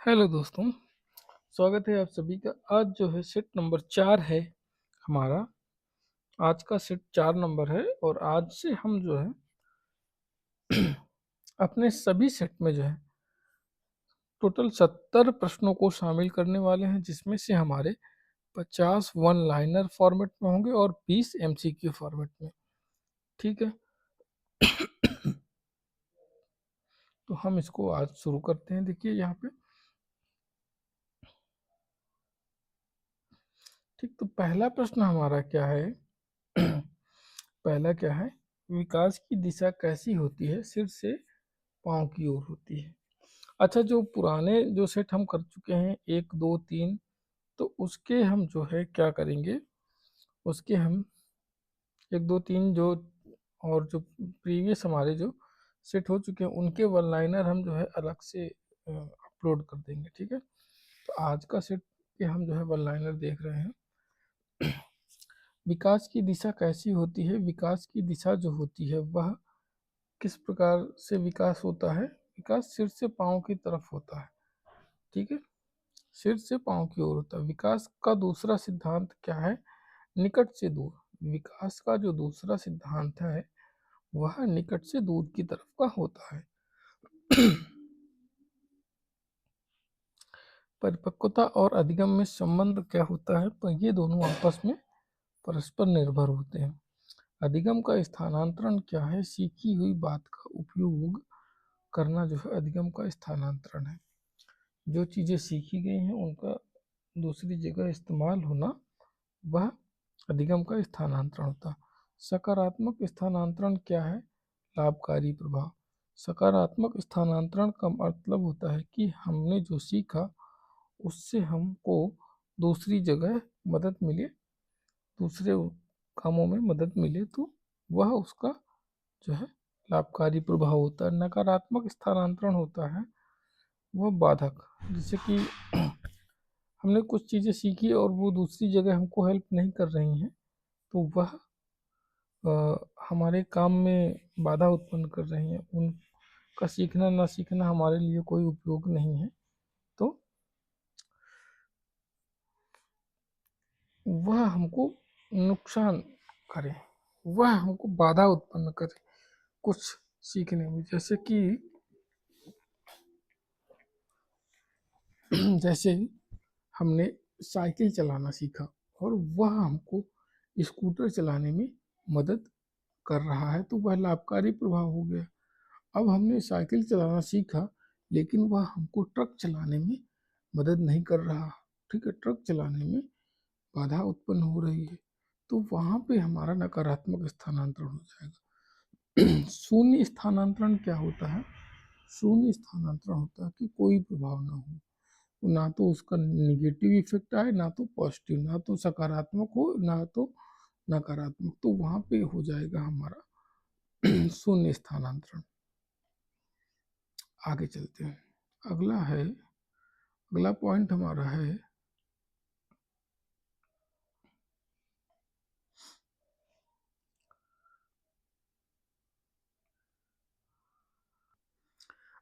Hello दोस्तों, स्वागत है आप सभी का। आज जो है सेट नंबर 4 है हमारा। आज का सेट 4 नंबर है और आज से हम जो है अपने सभी सेट में जो है टोटल 70 प्रश्नों को शामिल करने वाले हैं, जिसमें से हमारे 50 वन लाइनर फॉर्मेट में होंगे और 20 एमसीक्यू फॉर्मेट में। ठीक है। तो हम इसको आज शुरू करते हैं। देखिए यहाँ पे, ठीक, तो पहला प्रश्न हमारा क्या है? पहला क्या है? विकास की दिशा कैसी होती है? सिर से पाँव की ओर होती है। अच्छा, जो पुराने जो सेट हम कर चुके हैं 1 2 3, तो उसके हम जो है क्या करेंगे, उसके हम 1 2 3 जो और जो प्रीवियस हमारे जो सेट हो चुके हैं उनके वन लाइनर हम जो है अलग से अपलोड कर देंगे। ठीक है। तो आज का सेट के हम जो है वन लाइनर देख रहे हैं। विकास की दिशा कैसी होती है? विकास की दिशा जो होती है वह किस प्रकार से विकास होता है? विकास सिर से पाँव की तरफ होता है। ठीक है, सिर से पाँव की ओर होता है। विकास का दूसरा सिद्धांत क्या है? निकट से दूर। विकास का जो दूसरा सिद्धांत है वह निकट से दूर की तरफ का होता है। परिपक्वता और अधिगम में संबंध क्या होता है? पर ये दोनों आपस में परस्पर निर्भर होते हैं। अधिगम का स्थानांतरण क्या है? सीखी हुई बात का उपयोग करना जो है अधिगम का स्थानांतरण है। जो चीज़ें सीखी गई हैं उनका दूसरी जगह इस्तेमाल होना, वह अधिगम का स्थानांतरण होता है। सकारात्मक स्थानांतरण क्या है? लाभकारी प्रभाव। सकारात्मक स्थानांतरण का मतलब होता है कि हमने जो सीखा उससे हमको दूसरी जगह मदद मिले, दूसरे कामों में मदद मिले, तो वह उसका जो है लाभकारी प्रभाव होता है। नकारात्मक स्थानांतरण होता है वह बाधक। जैसे कि हमने कुछ चीज़ें सीखी और वो दूसरी जगह हमको हेल्प नहीं कर रही हैं, तो वह हमारे काम में बाधा उत्पन्न कर रही हैं। उनका सीखना ना सीखना हमारे लिए कोई उपयोग नहीं है, तो वह हमको नुकसान करे, वह हमको बाधा उत्पन्न करे कुछ सीखने में। जैसे कि जैसे हमने साइकिल चलाना सीखा और वह हमको स्कूटर चलाने में मदद कर रहा है, तो वह लाभकारी प्रभाव हो गया। अब हमने साइकिल चलाना सीखा लेकिन वह हमको ट्रक चलाने में मदद नहीं कर रहा। ठीक है, ट्रक चलाने में बाधा उत्पन्न हो रही है, तो वहाँ पे हमारा नकारात्मक स्थानांतरण हो जाएगा। शून्य स्थानांतरण क्या होता है? शून्य स्थानांतरण होता है कि कोई प्रभाव ना हो, ना तो उसका निगेटिव इफेक्ट आए, ना तो पॉजिटिव, ना तो सकारात्मक हो ना तो नकारात्मक, तो वहाँ पे हो जाएगा हमारा शून्य स्थानांतरण। आगे चलते हैं। अगला पॉइंट हमारा है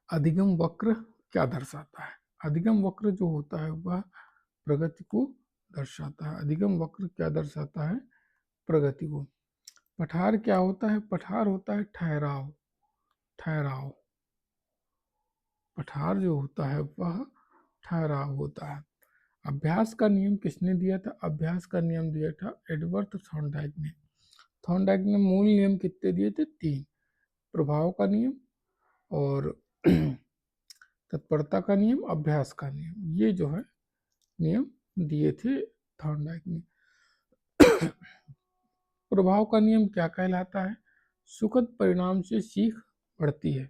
अधिगम वक्र क्या दर्शाता है? अधिगम वक्र जो होता है वह प्रगति को दर्शाता है। अधिगम वक्र क्या दर्शाता है? प्रगति को। पठार क्या होता है? पठार होता है ठहराव। ठहराव, पठार जो होता है वह ठहराव होता है। अभ्यास का नियम किसने दिया था? अभ्यास का नियम दिया था एडवर्ड थॉर्नडाइक ने। थॉर्नडाइक ने मूल नियम कितने दिए थे? 3। प्रभाव का नियम और तत्परता का नियम, अभ्यास का नियम, ये जो है नियम दिए थे थॉर्नडाइक ने। प्रभाव का नियम क्या कहलाता है? सुखद परिणाम से सीख बढ़ती है।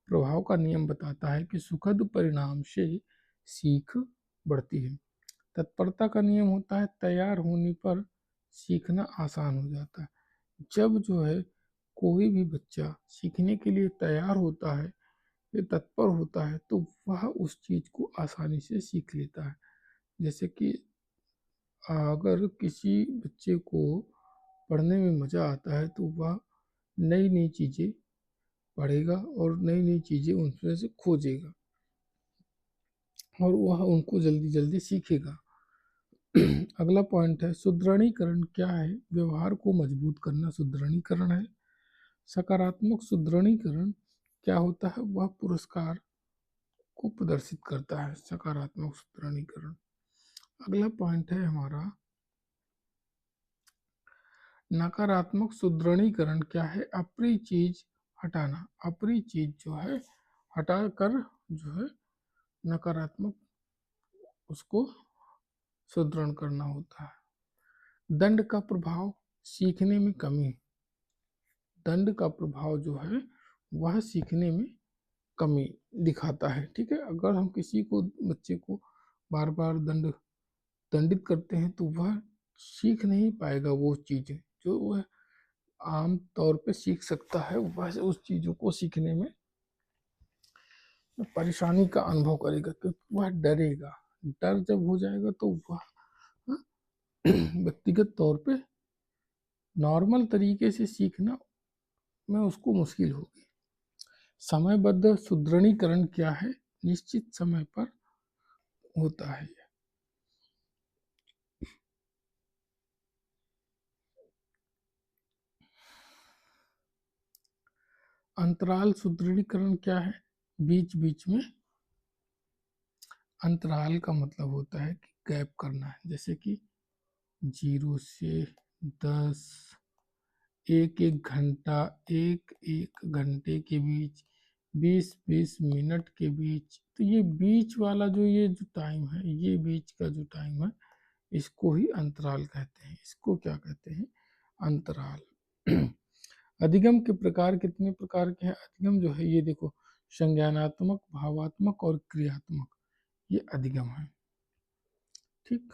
प्रभाव का नियम बताता है कि सुखद परिणाम से सीख बढ़ती है। तत्परता का नियम होता है तैयार होने पर सीखना आसान हो जाता है। जब जो है कोई भी बच्चा सीखने के लिए तैयार होता है, ये तत्पर होता है, तो वह उस चीज़ को आसानी से सीख लेता है। जैसे कि अगर किसी बच्चे को पढ़ने में मज़ा आता है तो वह नई नई चीज़ें पढ़ेगा और नई नई चीज़ें उनमें से खोजेगा। और वह उनको जल्दी जल्दी सीखेगा। अगला पॉइंट है सुदृढ़ीकरण क्या है? व्यवहार को मजबूत करना सुदृढ़ीकरण है। सकारात्मक सुदृढ़ीकरण क्या होता है? वह पुरस्कार को प्रदर्शित करता है, सकारात्मक सुदृढ़ीकरण। अगला पॉइंट है हमारा नकारात्मक सुदृढ़ीकरण क्या है? अप्रिय चीज हटाना। अप्रिय चीज जो है हटाकर जो है नकारात्मक उसको सुदृढ़ करना होता है। दंड का प्रभाव सीखने में कमी। दंड का प्रभाव जो है वह सीखने में कमी दिखाता है। ठीक है, अगर हम किसी को बच्चे को बार बार दंडित करते हैं तो वह सीख नहीं पाएगा वो चीज़ें जो वह आम तौर पे सीख सकता है। वह उस चीज़ों को सीखने में परेशानी का अनुभव करेगा क्योंकि वह डरेगा। डर जब हो जाएगा तो वह व्यक्तिगत तौर पे नॉर्मल तरीके से सीखना में उसको मुश्किल होगी। समयबद्ध सुदृढ़ीकरण क्या है? निश्चित समय पर होता है। अंतराल सुदृढ़ीकरण क्या है? बीच बीच में अंतराल का मतलब होता है कि गैप करना है, जैसे कि 0 से 10, एक एक घंटा, एक एक घंटे के बीच, 20-20 मिनट के बीच। तो ये बीच वाला ये जो टाइम है, ये बीच का जो टाइम है, इसको ही अंतराल कहते हैं। इसको क्या कहते हैं? अंतराल। अधिगम के प्रकार कितने प्रकार के हैं? अधिगम जो है ये देखो, संज्ञानात्मक, भावात्मक और क्रियात्मक, ये अधिगम है। ठीक,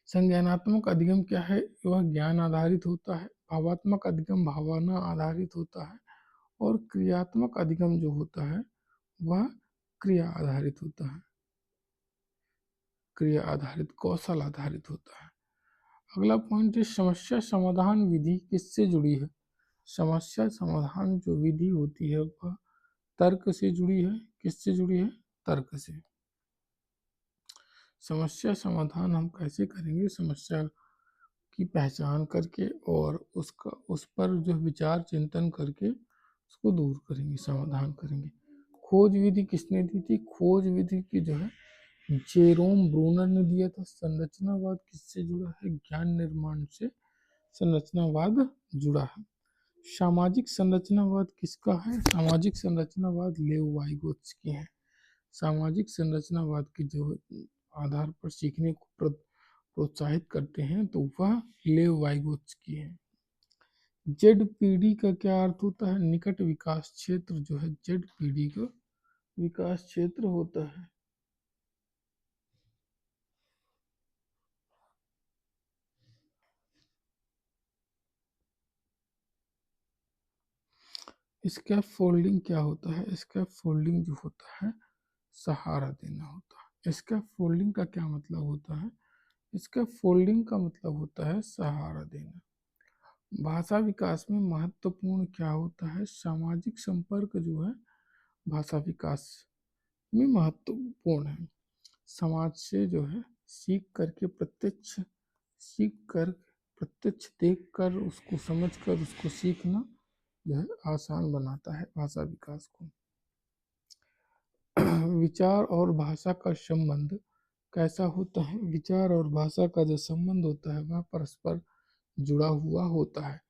संज्ञानात्मक अधिगम क्या है? वह ज्ञान आधारित होता है। भावात्मक अधिगम भावना आधारित होता है। और क्रियात्मक अधिगम जो होता है वह क्रिया आधारित होता है, क्रिया आधारित, कौशल आधारित होता है। अगला पॉइंट है समस्या समाधान विधि किससे जुड़ी है? समस्या समाधान जो विधि होती है वह तर्क से जुड़ी है। किससे जुड़ी है? तर्क से। समस्या समाधान हम कैसे करेंगे? समस्या की पहचान करके और उस पर जो विचार चिंतन करके उसको दूर करेंगे, समाधान करेंगे। खोज विधि किसने दी थी? खोज विधि की जो है जेरोम ब्रूनर ने दिया था। संरचनावाद किससे जुड़ा है? ज्ञान निर्माण से संरचनावाद जुड़ा है। सामाजिक संरचनावाद किसका है? सामाजिक संरचनावाद लेव वाइगोत्स्की है। सामाजिक संरचनावाद के जो आधार पर सीखने को प्रोत्साहित करते हैं तो वह लेव वाइगोत्स्की है। जेड पीढ़ी का क्या अर्थ होता है? निकट विकास क्षेत्र जो है जेड पीढ़ी का विकास क्षेत्र होता है। स्कैप फोल्डिंग क्या होता है? स्कैप फोल्डिंग जो होता है सहारा देना होता है। स्कैप फोल्डिंग का क्या मतलब होता है? स्कैप फोल्डिंग का मतलब होता है सहारा देना। भाषा विकास में महत्वपूर्ण क्या होता है? सामाजिक संपर्क जो है भाषा विकास में महत्वपूर्ण है। समाज से जो है सीख कर प्रत्यक्ष देख कर उसको समझ कर उसको सीखना जो है आसान बनाता है भाषा विकास को। विचार और भाषा का संबंध कैसा होता है? विचार और भाषा का जो संबंध होता है वह परस्पर जुड़ा हुआ होता है।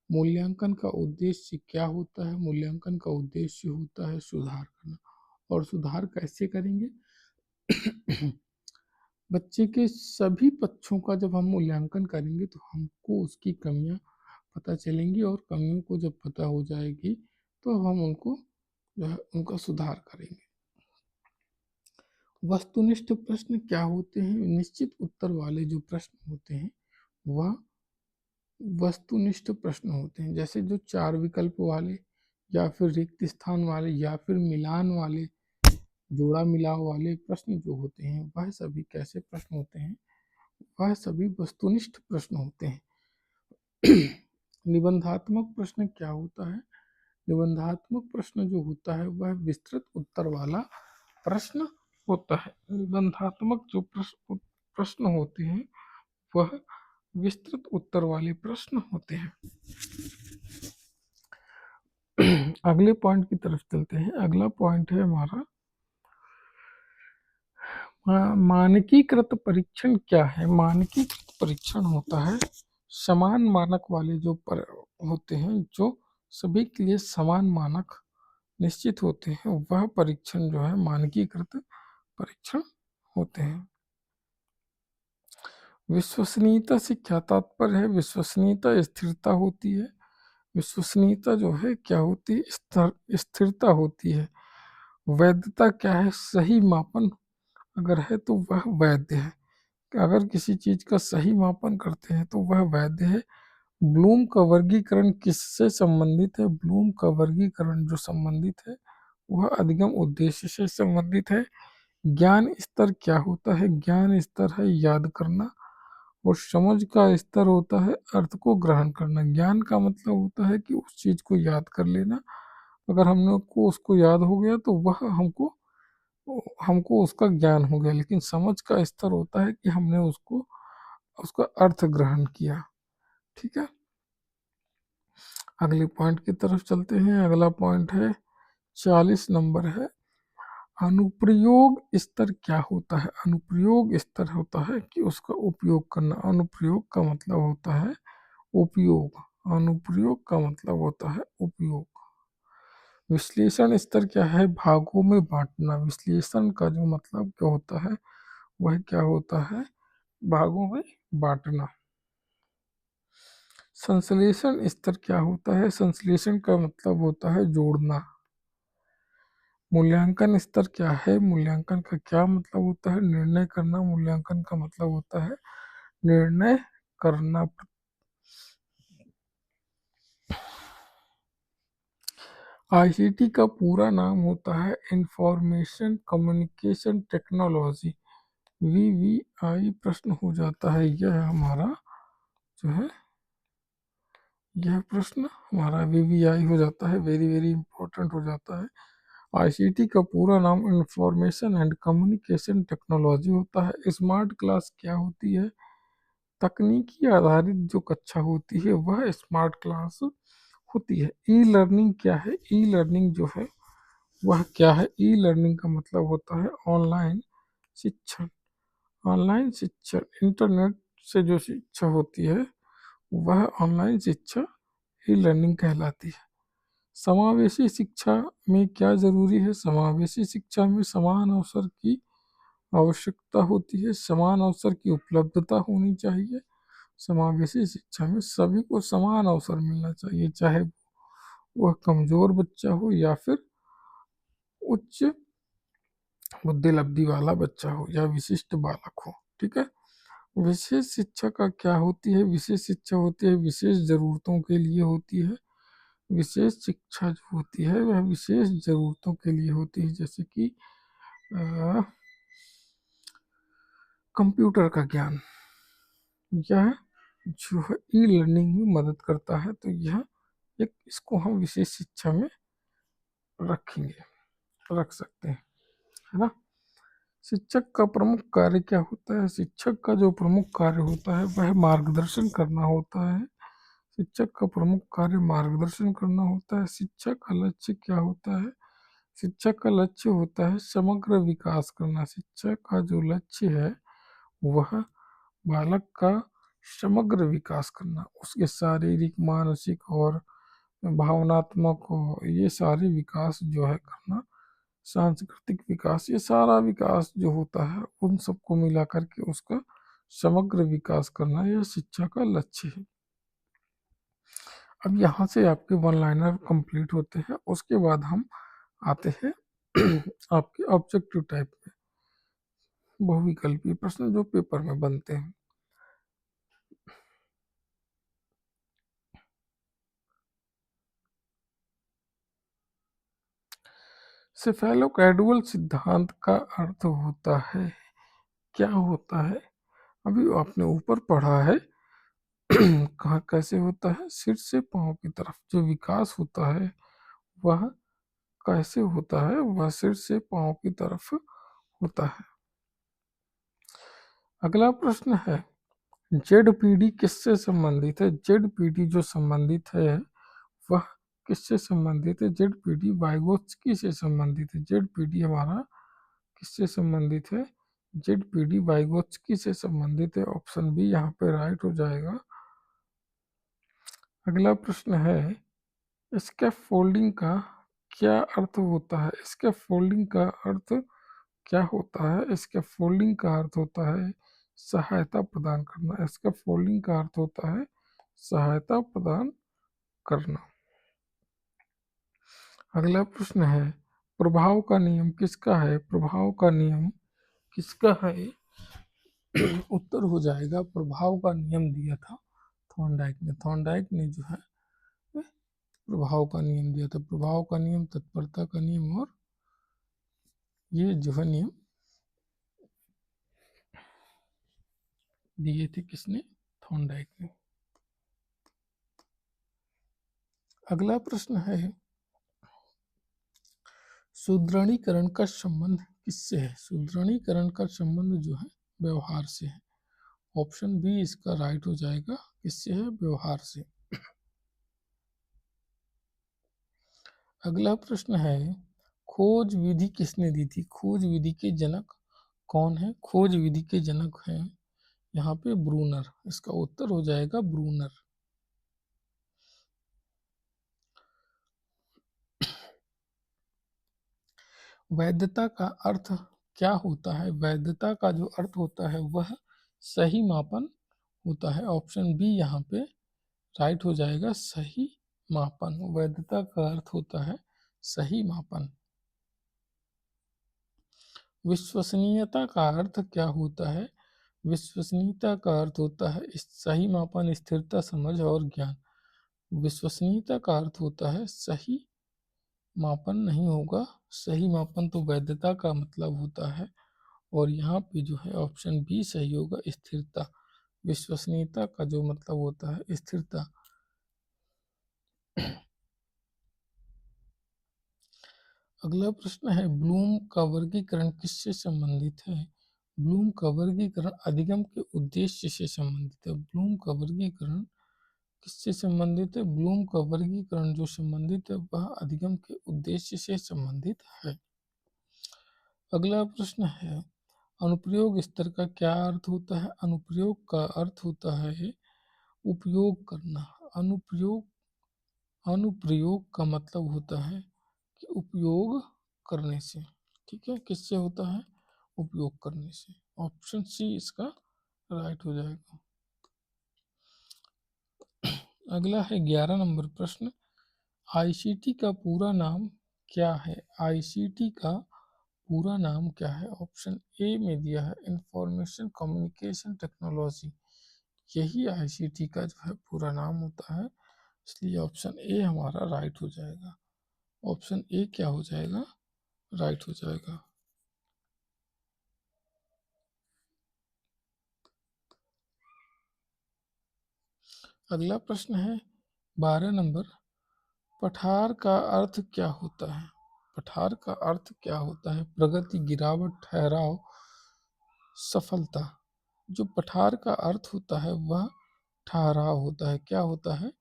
मूल्यांकन का उद्देश्य क्या होता है? मूल्यांकन का उद्देश्य होता है सुधार करना। और सुधार कैसे करेंगे? बच्चे के सभी पक्षों का जब हम मूल्यांकन करेंगे तो हमको उसकी कमियां पता चलेंगी और कमियों को जब पता हो जाएगी तो हम उनको जो है उनका सुधार करेंगे। वस्तुनिष्ठ प्रश्न क्या होते हैं? निश्चित उत्तर वाले जो प्रश्न होते हैं वह वस्तुनिष्ठ प्रश्न होते हैं। जैसे जो 4 विकल्प वाले या फिर रिक्त स्थान वाले या फिर मिलान वाले, जोड़ा मिलाव वाले प्रश्न जो होते हैं वह सभी कैसे प्रश्न होते हैं? वह सभी वस्तुनिष्ठ प्रश्न होते हैं। निबंधात्मक प्रश्न क्या होता है? निबंधात्मक प्रश्न जो होता है वह विस्तृत उत्तर वाला प्रश्न होता है। निबंधात्मक जो प्रश्न होते हैं वह विस्तृत उत्तर वाले प्रश्न होते हैं। अगले पॉइंट की तरफ चलते हैं। अगला पॉइंट है हमारा मानकीकृत परीक्षण क्या है। मानकीकृत परीक्षण होता है समान मानक वाले जो होते हैं, जो सभी के लिए समान मानक निश्चित होते हैं, वह परीक्षण जो है मानकीकृत परीक्षण होते हैं। विश्वसनीयता से क्या तात्पर्य है। विश्वसनीयता स्थिरता होती है। विश्वसनीयता जो है क्या होती है, स्थिरता होती है। वैधता क्या है, सही मापन अगर है तो वह वैध है। अगर किसी चीज का सही मापन करते हैं तो वह वैध है। ब्लूम का वर्गीकरण किससे संबंधित है। ब्लूम का वर्गीकरण जो संबंधित है वह अधिगम उद्देश्य से संबंधित है। ज्ञान स्तर क्या होता है। ज्ञान स्तर है याद करना, और समझ का स्तर होता है अर्थ को ग्रहण करना। ज्ञान का मतलब होता है कि उस चीज को याद कर लेना। अगर हमने को उसको याद हो गया तो वह हमको हमको उसका ज्ञान हो गया। लेकिन समझ का स्तर होता है कि हमने उसको उसका अर्थ ग्रहण किया। ठीक है, अगले पॉइंट की तरफ चलते हैं। अगला पॉइंट है 40 नंबर है, अनुप्रयोग स्तर क्या होता है। अनुप्रयोग स्तर होता है कि उसका उपयोग करना। अनुप्रयोग का मतलब होता है उपयोग। अनुप्रयोग का मतलब होता है उपयोग। विश्लेषण स्तर क्या है, भागों में बांटना। विश्लेषण का जो मतलब क्या होता है वह क्या होता है, भागों में बांटना। संश्लेषण स्तर क्या होता है। संश्लेषण का मतलब होता है जोड़ना। मूल्यांकन स्तर क्या है। मूल्यांकन का क्या मतलब होता है, निर्णय करना। मूल्यांकन का मतलब होता है निर्णय करना। आईसीटी का पूरा नाम होता है इंफॉर्मेशन कम्युनिकेशन टेक्नोलॉजी। वीवीआई प्रश्न हो जाता है। यह हमारा जो है, यह प्रश्न हमारा वीवीआई हो जाता है। वेरी वेरी इंपॉर्टेंट हो जाता है। आईसीटी का पूरा नाम इंफॉर्मेशन एंड कम्युनिकेशन टेक्नोलॉजी होता है। स्मार्ट क्लास क्या होती है, तकनीकी आधारित जो कक्षा होती है वह स्मार्ट क्लास होती है। ई लर्निंग क्या है। ई लर्निंग जो है वह क्या है। ई लर्निंग का मतलब होता है ऑनलाइन शिक्षण। ऑनलाइन शिक्षण, इंटरनेट से जो शिक्षा होती है वह ऑनलाइन शिक्षा ई लर्निंग कहलाती है। समावेशी शिक्षा में क्या जरूरी है। समावेशी शिक्षा में समान अवसर की आवश्यकता होती है। समान अवसर की उपलब्धता होनी चाहिए। समावेशी शिक्षा में सभी को समान अवसर मिलना चाहिए, चाहे वह कमजोर बच्चा हो या फिर उच्च बुद्धि लब्धि वाला बच्चा हो या विशिष्ट बालक हो। ठीक है, विशेष शिक्षा का क्या होती है। विशेष शिक्षा होती है विशेष जरूरतों के लिए होती है। विशेष शिक्षा जो होती है वह विशेष जरूरतों के लिए होती है, जैसे कि कंप्यूटर का ज्ञान। यह जो है ई लर्निंग में मदद करता है, तो यह एक इसको हम विशेष शिक्षा में रखेंगे, रख सकते हैं, है ना। शिक्षक का प्रमुख कार्य क्या होता है। शिक्षक का जो प्रमुख कार्य होता है वह मार्गदर्शन करना होता है। शिक्षक का प्रमुख कार्य मार्गदर्शन करना होता है। शिक्षक का लक्ष्य क्या होता है। शिक्षक का लक्ष्य होता है समग्र विकास करना। शिक्षक का जो लक्ष्य है वह बालक का समग्र विकास करना, उसके शारीरिक मानसिक और भावनात्मक और ये सारे विकास जो है करना, सांस्कृतिक विकास, ये सारा विकास जो होता है उन सबको मिला करके उसका समग्र विकास करना, यह शिक्षा का लक्ष्य है। अब यहाँ से आपके वन लाइनर कंप्लीट होते हैं। उसके बाद हम आते हैं आपके ऑब्जेक्टिव टाइप में, बहुविकल्पीय प्रश्न जो पेपर में बनते हैं। सेफेलोकैडुअल सिद्धांत का अर्थ होता है, क्या होता है, अभी आपने ऊपर पढ़ा है कहाँ कैसे होता है। सिर से पांव की तरफ जो विकास होता है वह कैसे होता है? वह सिर से पांव की तरफ होता है। अगला प्रश्न है, जेड पीढ़ी किससे संबंधित है? जेड पीढ़ी जो संबंधित है वह किससे संबंधित है? जेड पीढ़ी वाइगोत्स्की से संबंधित है। जेड पीढ़ी हमारा किससे संबंधित है? जेड पीढ़ी वाइगोत्स्की से संबंधित है। ऑप्शन बी यहाँ पे राइट हो जाएगा। अगला प्रश्न है, स्कैफोल्डिंग का क्या अर्थ होता है? स्कैफोल्डिंग का अर्थ क्या होता है? स्कैफोल्डिंग का अर्थ होता है सहायता प्रदान करना। स्कैफोल्डिंग का अर्थ होता है सहायता प्रदान करना। अगला प्रश्न है, प्रभाव का नियम किसका है? प्रभाव का नियम किसका है? उत्तर हो जाएगा, प्रभाव का नियम दिया था थॉर्नडाइक ने। थॉर्नडाइक ने जो है प्रभाव का नियम दिया था। प्रभाव का नियम, तत्परता का नियम, और ये जो है नियम दिए थे किसने? थॉर्नडाइक ने। अगला प्रश्न है, सुदृढ़ीकरण का संबंध किससे है? सुदृढ़ीकरण का संबंध जो है व्यवहार से है। ऑप्शन बी इसका राइट हो जाएगा। किससे है? व्यवहार से। अगला प्रश्न है, खोज विधि किसने दी थी? खोज विधि के जनक कौन है? खोज विधि के जनक हैं यहाँ पे ब्रूनर। इसका उत्तर हो जाएगा ब्रूनर। वैधता का अर्थ क्या होता है? वैधता का जो अर्थ होता है वह सही मापन होता है। ऑप्शन बी यहाँ पे राइट हो जाएगा, सही मापन। वैधता का अर्थ होता है सही मापन। विश्वसनीयता का अर्थ क्या होता है? विश्वसनीयता का अर्थ होता है सही मापन, स्थिरता, समझ और ज्ञान। विश्वसनीयता का अर्थ होता है सही मापन नहीं होगा। सही मापन तो वैधता का मतलब होता है, और यहाँ पे जो है ऑप्शन बी सही होगा, स्थिरता। विश्वसनीयता का जो मतलब होता है स्थिरता। अगला प्रश्न है, ब्लूम का वर्गीकरण किससे संबंधित है? ब्लूम का वर्गीकरण अधिगम के उद्देश्य से संबंधित है। ब्लूम का वर्गीकरण किससे संबंधित है? ब्लूम का वर्गीकरण जो संबंधित है वह अधिगम के उद्देश्य से संबंधित है। अगला प्रश्न है, अनुप्रयोग स्तर का क्या अर्थ होता है? अनुप्रयोग का अर्थ होता है उपयोग करना। अनुप्रयोग का मतलब होता है कि उपयोग करने से। ठीक है, किससे होता है? उपयोग करने से। ऑप्शन सी इसका राइट हो जाएगा। अगला है 11 नंबर प्रश्न, आईसीटी का पूरा नाम क्या है? आईसीटी का पूरा नाम क्या है? ऑप्शन ए में दिया है इंफॉर्मेशन कम्युनिकेशन टेक्नोलॉजी। यही आईसीटी का जो है पूरा नाम होता है, इसलिए ऑप्शन ए हमारा राइट हो जाएगा। ऑप्शन ए क्या हो जाएगा? राइट हो जाएगा। अगला प्रश्न है 12 नंबर, पठार का अर्थ क्या होता है? पठार का अर्थ क्या होता है? प्रगति, गिरावट, ठहराव, सफलता। जो पठार का अर्थ होता है वह ठहराव होता है। क्या होता है?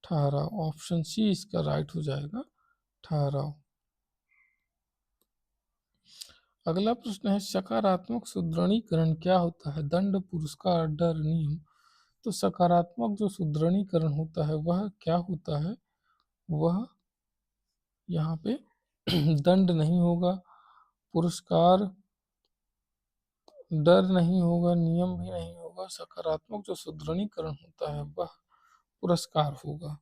ठहराव। ऑप्शन सी इसका राइट हो जाएगा, ठहराव। अगला प्रश्न है, सकारात्मक सुदृढ़ीकरण क्या होता है? दंड, पुरस्कार, डर, नियम। तो सकारात्मक जो सुदृढ़ीकरण होता है वह क्या होता है? वह यहाँ पे दंड नहीं होगा, पुरस्कार, डर नहीं होगा, नियम भी नहीं होगा। सकारात्मक जो सुदृढ़ीकरण होता है वह पुरस्कार होगा।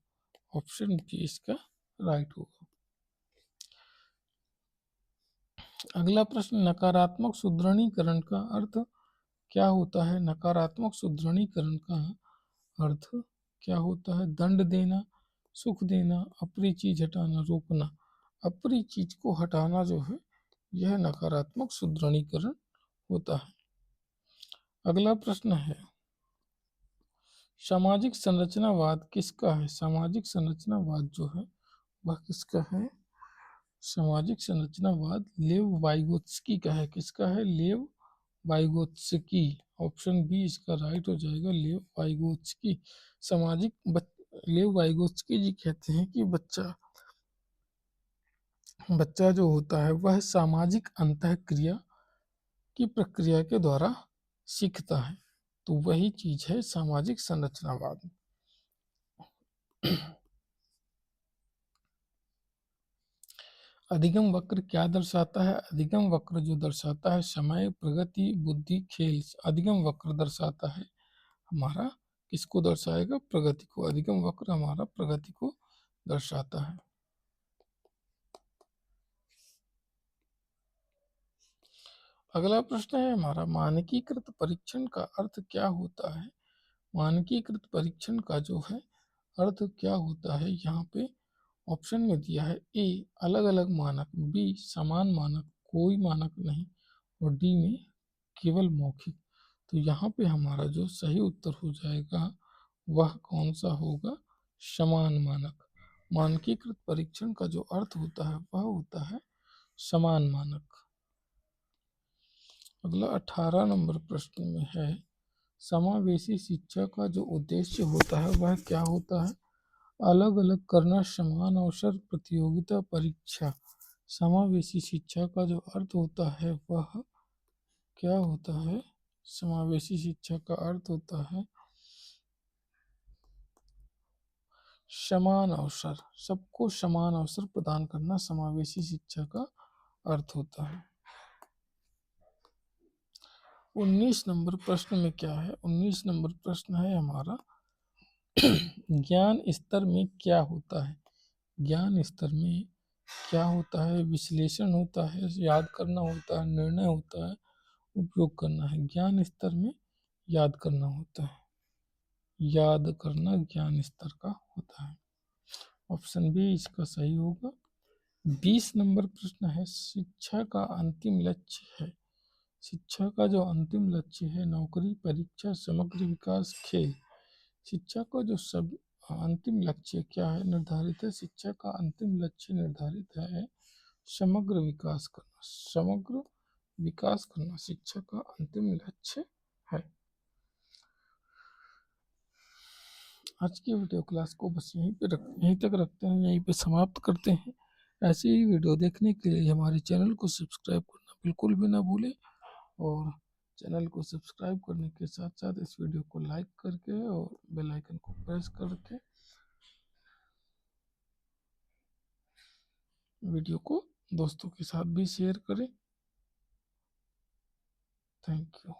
ऑप्शन बी इसका राइट होगा। अगला प्रश्न, नकारात्मक सुदृढ़ीकरण का अर्थ क्या होता है? नकारात्मक सुदृढ़ीकरण का अर्थ क्या होता है? दंड देना, सुख देना, अप्रिय चीज हटाना, रोकना। अप्रिय चीज को हटाना जो है यह नकारात्मक सुदृढ़ीकरण होता है। अगला प्रश्न है, सामाजिक संरचनावाद किसका है? सामाजिक संरचनावाद जो है वह किसका है? सामाजिक संरचनावाद लेव वाइगोत्स्की का है। किसका है? लेव वाइगोत्स्की। ऑप्शन बी इसका राइट हो जाएगा, लेव वाइगोत्स्की। लेव वाइगोत्स्की जी कहते हैं कि बच्चा जो होता है वह सामाजिक अंतःक्रिया की प्रक्रिया के द्वारा सीखता है। तो वही चीज है सामाजिक संरचनावाद। अधिगम वक्र क्या दर्शाता है? अधिगम वक्र जो दर्शाता है समय, प्रगति, बुद्धि, खेल। अधिगम वक्र दर्शाता है हमारा, किसको दर्शाएगा? प्रगति को। अधिगम वक्र हमारा प्रगति को दर्शाता है। अगला प्रश्न है हमारा, मानकीकृत परीक्षण का अर्थ क्या होता है? मानकीकृत परीक्षण का जो है अर्थ क्या होता है? यहाँ पे ऑप्शन में दिया है, ए अलग अलग मानक, बी समान मानक, कोई मानक नहीं, और डी में केवल मौखिक। तो यहाँ पे हमारा जो सही उत्तर हो जाएगा वह कौन सा होगा? समान मानक। मानकीकृत परीक्षण का जो अर्थ होता है वह होता है समान मानक। अगला 18 नंबर प्रश्न में है, समावेशी शिक्षा का जो उद्देश्य होता है वह क्या होता है? अलग अलग करना, समान अवसर, प्रतियोगिता, परीक्षा। समावेशी शिक्षा का जो अर्थ होता है वह क्या होता है? समावेशी शिक्षा का अर्थ होता है समान अवसर। सबको समान अवसर प्रदान करना समावेशी शिक्षा का अर्थ होता है। 19 नंबर प्रश्न में क्या है? 19 नंबर प्रश्न है हमारा, ज्ञान स्तर में क्या होता है? ज्ञान स्तर में क्या होता है? विश्लेषण होता है, याद करना होता है, निर्णय होता है, उपयोग करना है। ज्ञान स्तर में याद करना होता है। याद करना ज्ञान स्तर का होता है। ऑप्शन बी इसका सही होगा। 20 नंबर प्रश्न है, शिक्षा का अंतिम लक्ष्य है। शिक्षा का जो अंतिम लक्ष्य है, नौकरी, परीक्षा, समग्र विकास, खेल। शिक्षा का जो सब अंतिम लक्ष्य क्या है निर्धारित है? शिक्षा का अंतिम लक्ष्य निर्धारित है समग्र विकास करना। समग्र विकास करना शिक्षा का अंतिम लक्ष्य है। आज की वीडियो क्लास को बस यहीं तक रखते हैं, यहीं पे समाप्त करते हैं। ऐसी ही वीडियो देखने के लिए हमारे चैनल को सब्सक्राइब करना बिल्कुल भी ना भूलें, और चैनल को सब्सक्राइब करने के साथ साथ इस वीडियो को लाइक करके और बेल आइकन को प्रेस करके वीडियो को दोस्तों के साथ भी शेयर करें। Thank you.